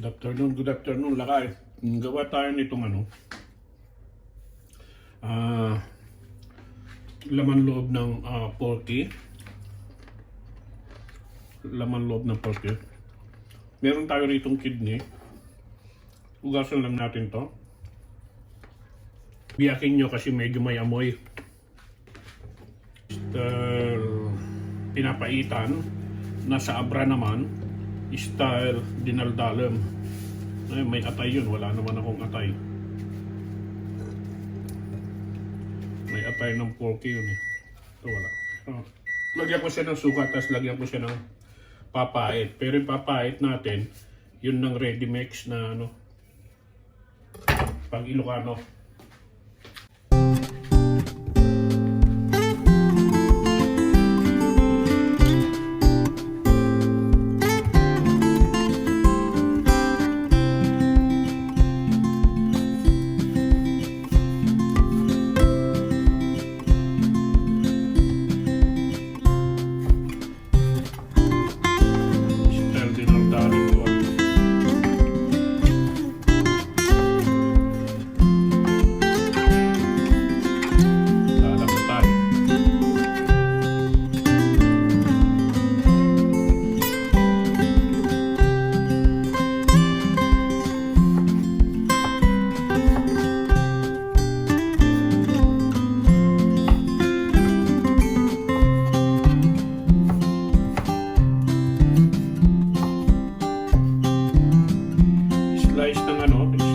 Good afternoon, lakay. Gawa tayo nitong laman loob ng porky. Laman loob ng porky. Meron tayo ritong kidney. Ugasan lang natin to. Biyakin nyo kasi medyo may amoy. Pinapaitan. Nasa abra naman. Style dinaldalam. Ay, may atay yun. Wala naman akong atay. May atay ng porky yun eh. Ito wala. Lagyan ko siya ng suka, tapos lagyan ko siya ng papait. Pero yung papait natin, yun ng ready mix na pang Ilocano.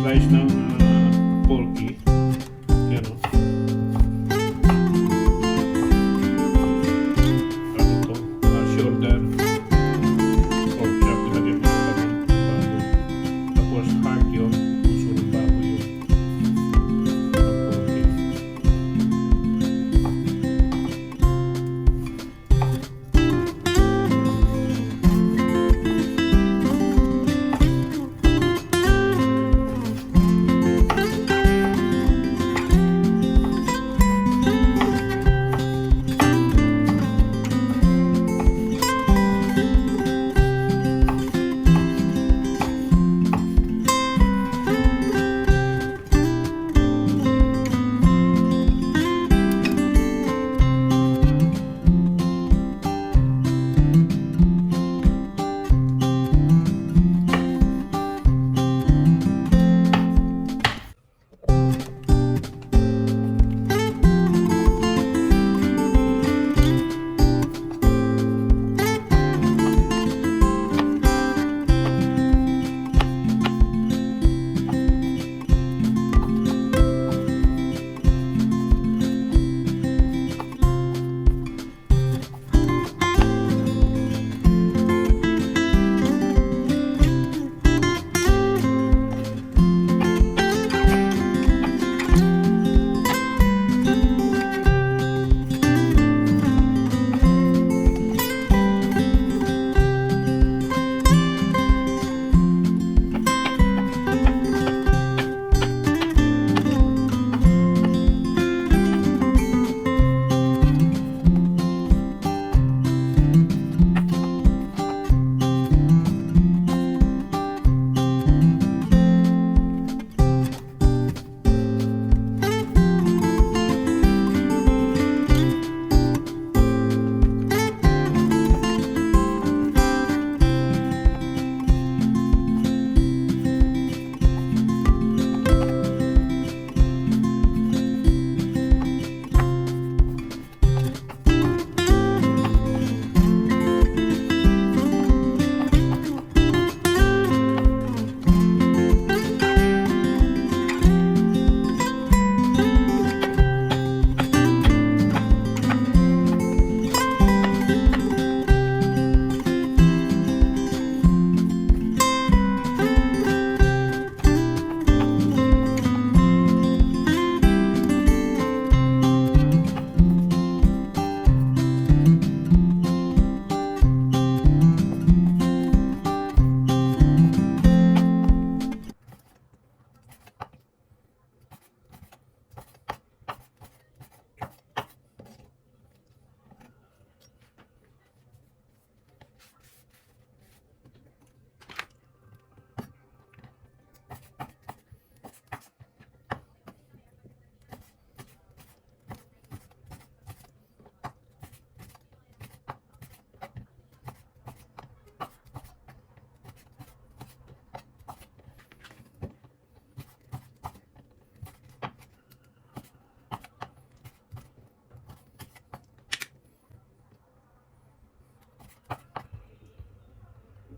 Slice ng porky. Yan o. Ano to? Shoulder. Pork chop. Ilagyan mo ng laman. Baboy. Tapos heart yun. Puso ng baboy yun. Ng porky.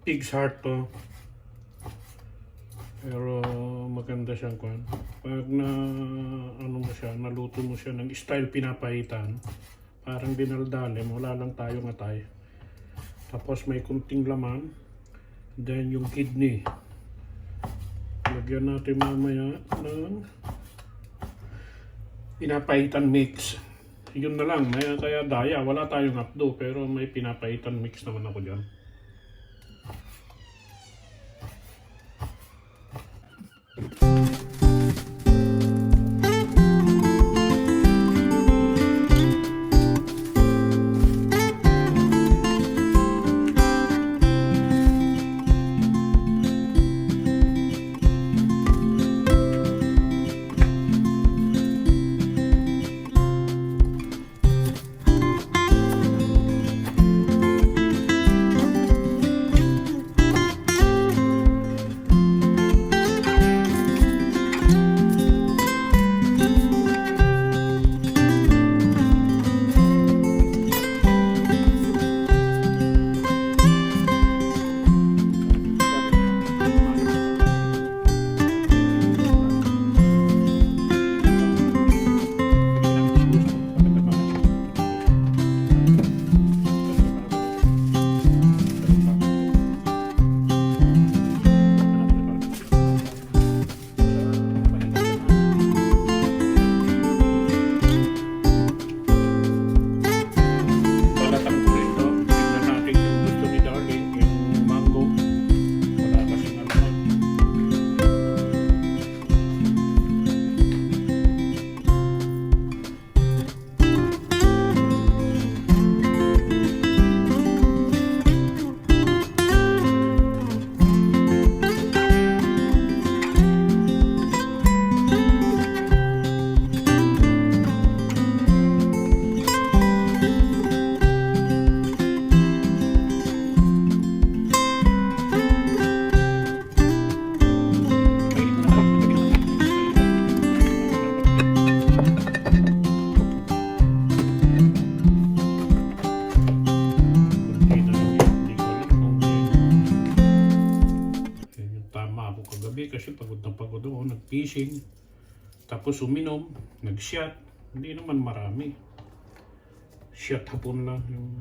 pig's heart to. Pero maganda siyang kwan. Pag na ano mo siya, naluto mo siya ng style pinapahitan, parang dinaldalim, wala lang tayong atay. Tapos may kunting laman. Then yung kidney. Lagyan natin mamaya ng pinapahitan mix. Yun na lang, may kaya daya, wala tayong hapdo pero may pinapahitan mix naman ako dyan. Kasi pagod na pagod ako, nag-fishing, tapos uminom, nag-shot, hindi naman marami. Shot hapon lang yung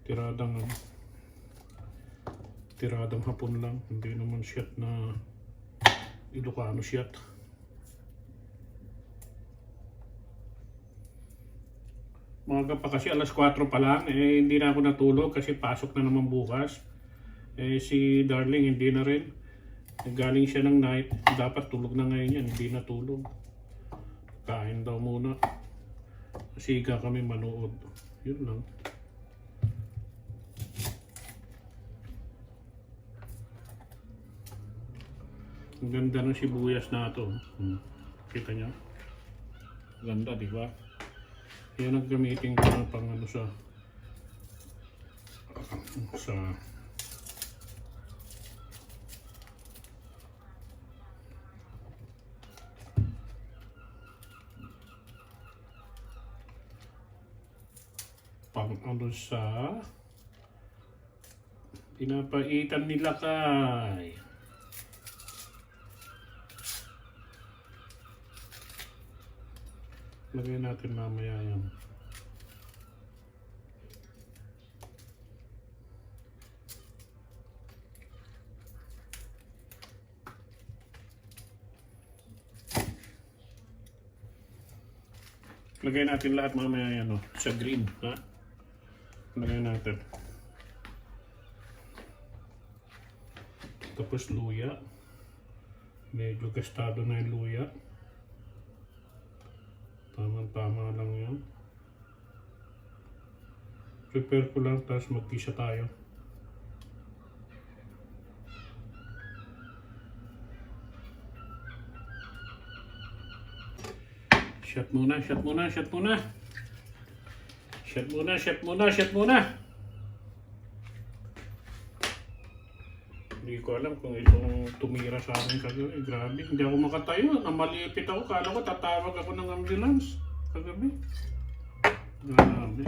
tiradang hapon lang, hindi naman shot na Ilocano shot. Umaga pa kasi, alas 4 pa lang, hindi na ako natulog kasi pasok na naman bukas. Si Darling hindi na rin. Galing siya ng night, dapat tulog na ngayon yan, hindi natulog. Kain daw muna. Siga kami manood. Yun lang. Ang ganda ng sibuyas na ito. Kita niya? Ganda, di ba? Yan ang gamitin ko na pang ano sa pang ano sa pinapaitan nila kay. Lagyan natin mamaya yan. Lagyan natin lahat mamaya yan, no? Sa green, ha? Lagyan natin. Tapos luya. Medyo gastado na yung luya. Tama-tama lang yan. Prepare ko lang, tapos magpisa tayo. Shot muna, shot muna, shot muna. Shot muna, shot muna, shot muna. Hindi ko alam kung itong tumira sa akin kagabi. Grabe, hindi ako makatayo. Namalipit ako. Kala ko tatawag ako ng ambulance kagabi. Grabe.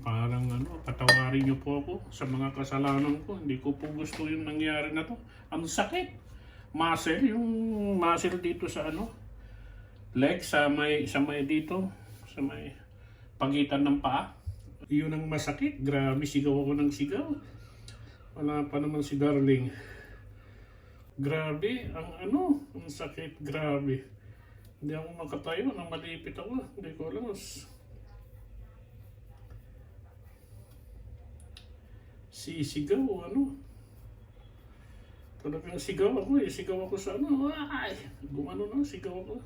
Parang patawarin niyo po ako sa mga kasalanan ko. Hindi ko po gusto yung nangyari na to. Ang sakit. Yung muscle dito sa leg, sa may dito, sa may pagitan ng paa. Yun ang masakit. Grabe, sigaw ako ng sigaw. Wala pa naman si Darling. Grabe, ang sakit, grabe. Hindi ako makatayo, nang malipit ako. Hindi ko alam. Sisigaw, Talagang sigaw ako eh. Sigaw ako sa ay! Sigaw ako.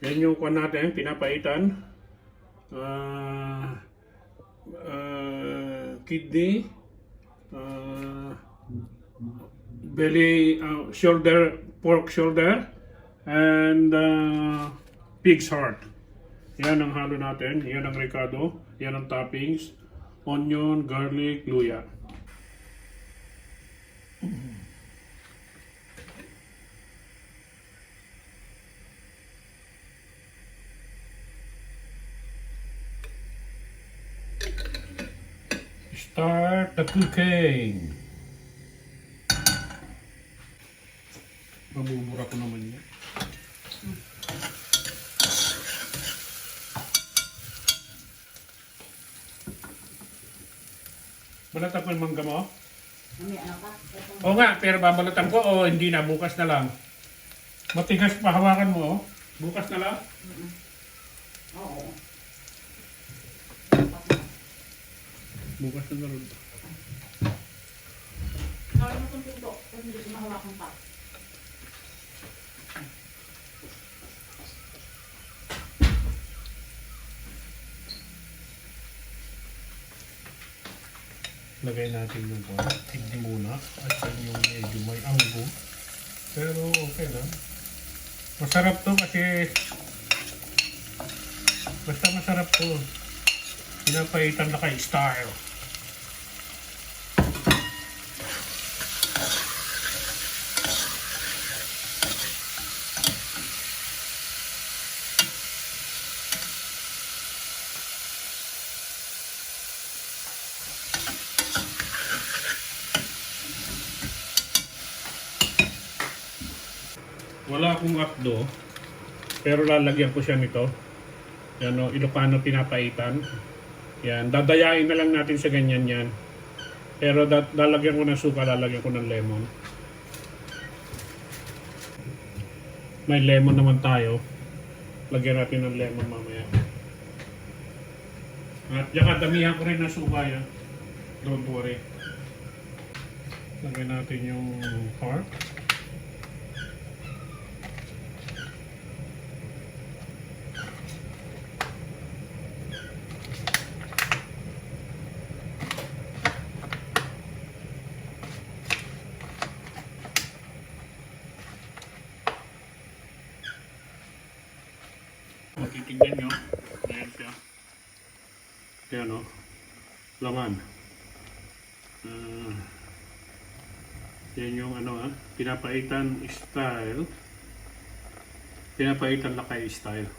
Yan yung kuwan natin, pinapaitan. Kidney, belly, shoulder, pork shoulder, and pig's heart. Yan ang halo natin, yan ang ricado, yan ang toppings, onion, garlic, luya. Start the cooking. Mabubura ko naman yan. Balatan ko yung mangga mo? Oo nga, pero babalatan ko o hindi na, bukas na lang. Matigas pa, hawakan mo oh. Bukas na lang? Oo. Bukas na lang. Kaya mo itong pinto, kung hindi ko mahawakan pa. Lagay natin yung tigdi muna at yung medyo may anggo. Pero okay lang. Masarap to kasi basta masarap to. Pinapaitan na kay style. Wala akong akdo, pero lalagyan ko siya nito. Yan o, Ilocano pinapaitan. Yan, dadayain na lang natin sa ganyan yan. Pero lalagyan ko ng suka, lalagyan ko ng lemon. May lemon naman tayo. Lagyan natin ng lemon mamaya. At saka damihan ko rin ng suka yan. Don't worry. Lagyan natin yung heart. Titignan nyo. Ayan siya. Ayan o. Laman. Yan yung ano pinapaitan style. Pinapaitan lakay style.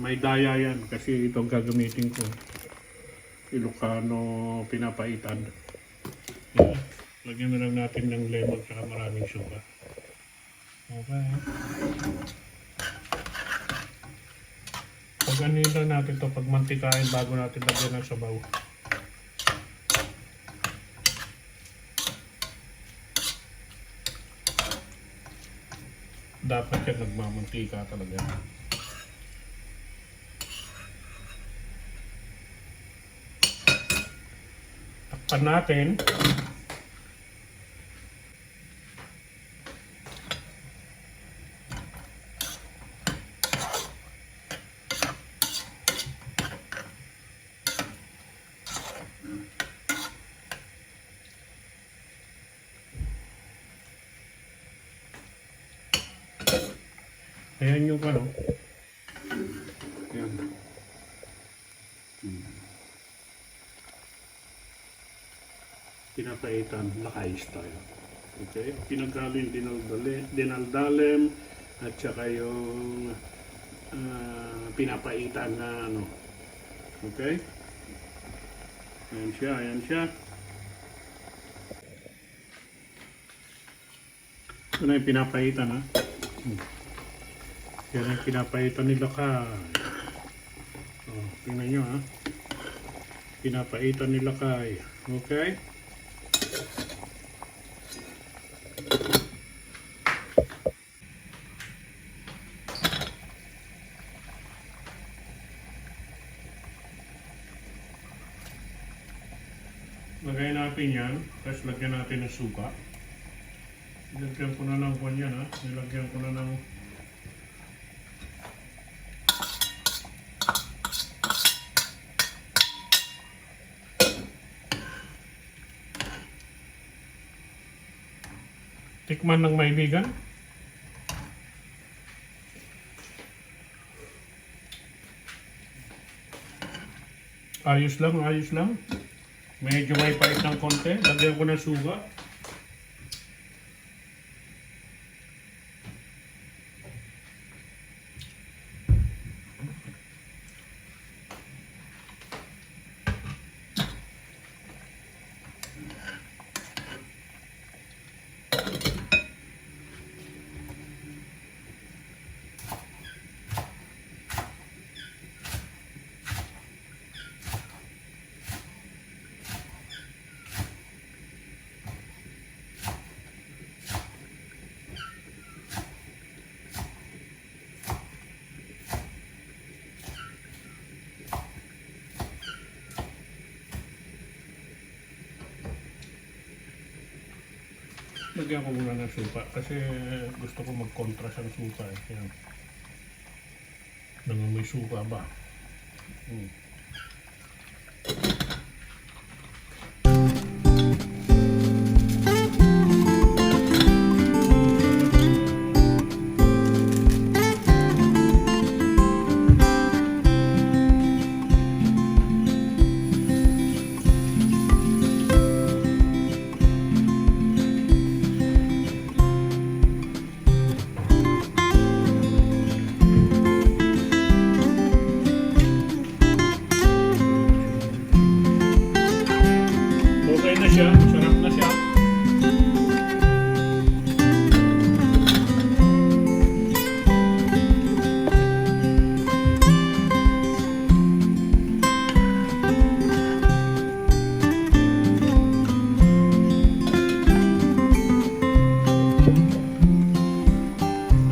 May daya yan kasi itong gagamitin ko. Ilocano pinapaitan. Yan. Lagyan na lang natin ng lemon at maraming suka. Okay. Pag-anin lang natin ito, pagmantikain bago natin lagyan ng sabaw. Dapat yan nagmamantika talaga. Takpan natin. Ayan yung ano. Ayan. Pinapaitan, lakay style. Okay? Pinaghalin dinaldalem at saka yung pinapaitan na ano. Okay? Ayan siya, ayan siya. Ito na yung pinapaitan ha. Yan ang pinapaitan nila ka. Oh, tingnan nyo ha. Pinapaitan nila kay. Okay? Lagay natin yan. Tapos lagyan natin ng suka. Nilagyan ko na ng buwan yan ha. Nilagyan ko na ng tikman ng maibigan. Ayos lang, ayos lang. Medyo may pait ng konti. Lagyan ko ng suga. Lagyan ko muna ng suka kasi gusto ko mag-contrast ang suka. Yan. Nangamoy suka ba? Okay na siya, sarap na siya.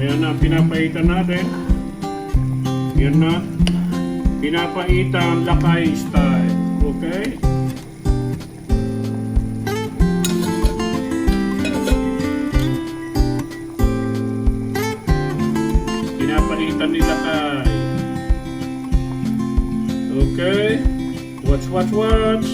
Ayan na, pinapaitan natin. Yan na, pinapaitan lakay style. Okay? Pinapaitan nila kay. Okay? Watch.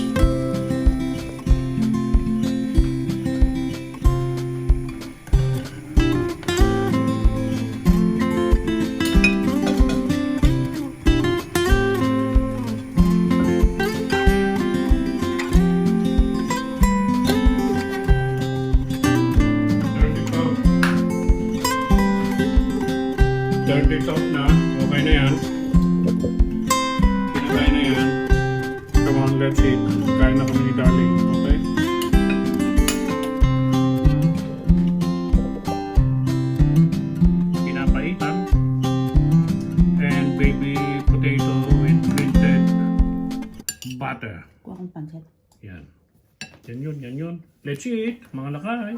Dirty sauce na. Okay na yan. Kinakain na yan. Come on, let's eat. Kain na kami ni darling. Okay? Pinapaitan. And baby potato with printed butter. Kuha kong pancit. Yan. Yan yun, yan yun. Let's eat, mga lakay.